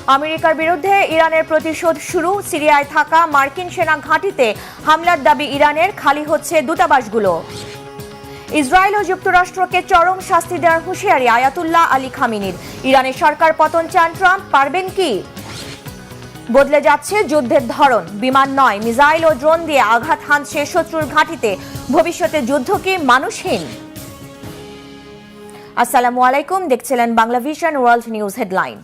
আমেরিকার বিরুদ্ধে ইরানের প্রতিশোধ শুরু। সিরিয়ায় থাকা মার্কিন সেনা ঘাঁটিতে হামলার দাবি ইরানের, খালি হচ্ছে দূতাবাসগুলো। ইসরায়েল ও যুক্তরাষ্ট্রকে চরম শাস্তি দেওয়ার হুঁশিয়ারি আয়াতুল্লাহ আলী খামেনির। ইরানের সরকার পতন চান ট্রাম্প, পারবেন কি? বদলে যাচ্ছে যুদ্ধের ধরন, বিমান নয় মিসাইল ও ড্রোন দিয়ে আঘাত হানছে শত্রুর ঘাঁটিতে। ভবিষ্যতে যুদ্ধ কি মানুষহীন? আসসালামু আলাইকুম, দেখছিলেন Bangla vision world news headline.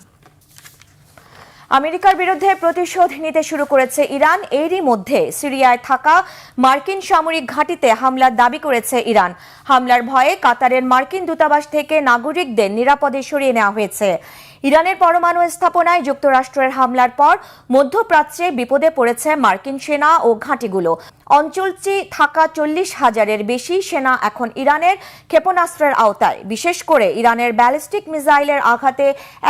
আমেরিকার বিরুদ্ধে প্রতিশোধ নিতে শুরু করেছে ইরান। এরই মধ্যে সিরিয়ায় থাকা মার্কিন সামরিক ঘাঁটিতে হামলার দাবি করেছে ইরান। হামলার ভয়ে কাতারের মার্কিন দূতাবাস থেকে নাগরিকদের নিরাপদে সরিয়ে নেওয়া হয়েছে। ইরানের পরমাণু স্থাপনায় যুক্তরাষ্ট্রের হামলার পর মধ্যপ্রাচ্যে বিপদে পড়েছে মার্কিন সেনা ও ঘাঁটিগুলো। অঞ্চলটি থাকা 40,000-এর বেশি সেনা এখন ইরানের ক্ষেপণাস্ত্রের আওতায়। বিশেষ করে ইরানের ব্যালিস্টিক মিসাইলের আঘাতে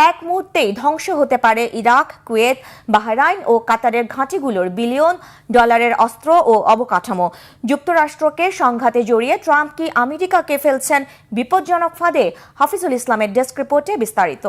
এক মুহূর্তেই ধ্বংস হতে পারে ইরাক, কুয়েত, বাহরাইন ও কাতারের ঘাঁটিগুলোর বিলিয়ন ডলারের অস্ত্র ও অবকাঠামো। যুক্তরাষ্ট্রকে সংঘাতে জড়িয়ে ট্রাম্প কি আমেরিকাকে ফেলছেন বিপজ্জনক ফাঁদে? হাফিজুল ইসলামের ডেস্ক রিপোর্টে বিস্তারিত।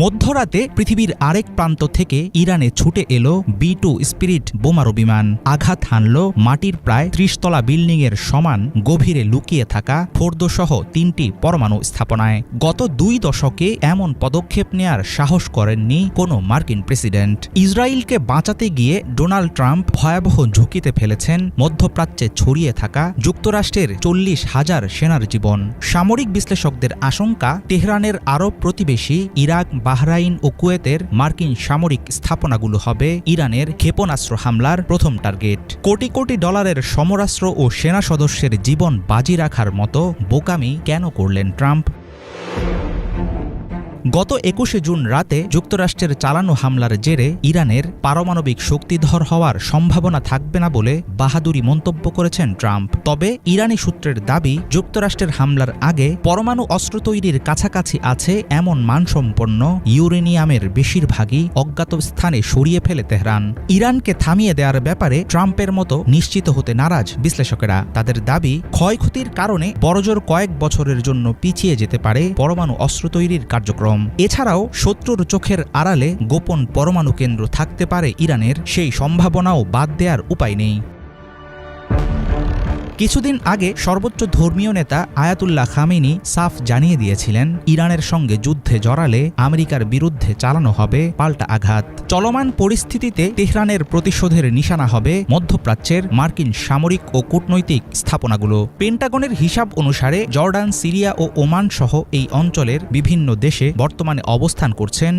মধ্যরাতে পৃথিবীর আরেক প্রান্ত থেকে ইরানে ছুটে এলো B-2 স্পিরিট বোমারু বিমান। আঘাত হানল মাটির প্রায় 30 তলা বিল্ডিংয়ের সমান গভীরে লুকিয়ে থাকা ফোর্দসহ 3টি পরমাণু স্থাপনায়। গত 2 দশকে এমন পদক্ষেপ নেয়ার সাহস করেননি কোনো মার্কিন প্রেসিডেন্ট। ইসরায়েলকে বাঁচাতে গিয়ে ডোনাল্ড ট্রাম্প ভয়াবহ ঝুঁকিতে ফেলেছেন মধ্যপ্রাচ্যে ছড়িয়ে থাকা যুক্তরাষ্ট্রের 40,000 সেনার জীবন। সামরিক বিশ্লেষকদের আশঙ্কা, তেহরানের আরব প্রতিবেশী ইরাক, বাহরাইন ও কুয়েতের মার্কিন সামরিক স্থাপনাগুলো হবে ইরানের ক্ষেপণাস্ত্র হামলার প্রথম টার্গেট। কোটি কোটি ডলারের সমরাস্ত্র ও সেনা সদস্যের জীবন বাজি রাখার মতো বোকামি কেন করলেন ট্রাম্প? গত 21শে জুন রাতে যুক্তরাষ্ট্রের চালানো হামলার জেরে ইরানের পারমাণবিক শক্তিধর হওয়ার সম্ভাবনা থাকবে না বলে বাহাদুরি মন্তব্য করেছেন ট্রাম্প। তবে ইরানি সূত্রের দাবি, যুক্তরাষ্ট্রের হামলার আগে পরমাণু অস্ত্র তৈরির কাছাকাছি আছে এমন মানসম্পন্ন ইউরেনিয়ামের বেশিরভাগই অজ্ঞাত স্থানে সরিয়ে ফেলে তেহরান। ইরানকে থামিয়ে দেওয়ার ব্যাপারে ট্রাম্পের মতো নিশ্চিত হতে নারাজ বিশ্লেষকেরা। তাদের দাবি, ক্ষয়ক্ষতির কারণে বড়জোর কয়েক বছরের জন্য পিছিয়ে যেতে পারে পরমাণু অস্ত্র তৈরির কার্যক্রম। এছাড়াও শত্রুর চোখের আড়ালে গোপন পরমাণু কেন্দ্র থাকতে পারে ইরানের, সেই সম্ভাবনাও বাদ দেওয়ার উপায় নেই। কিছুদিন আগে সর্বোচ্চ ধর্মীয় নেতা আয়াতুল্লাহ খামেনি সাফ জানিয়ে দিয়েছিলেন, ইরানের সঙ্গে যুদ্ধে জড়ালে আমেরিকার বিরুদ্ধে চালানো হবে পাল্টা আঘাত। চলমান পরিস্থিতিতে তেহরানের প্রতিশোধের নিশানা হবে মধ্যপ্রাচ্যের মার্কিন সামরিক ও কূটনৈতিক স্থাপনাগুলো। পেন্টাগনের হিসাব অনুসারে জর্ডান, সিরিয়া ও ওমান সহ এই অঞ্চলের বিভিন্ন দেশে বর্তমানে অবস্থান করছেন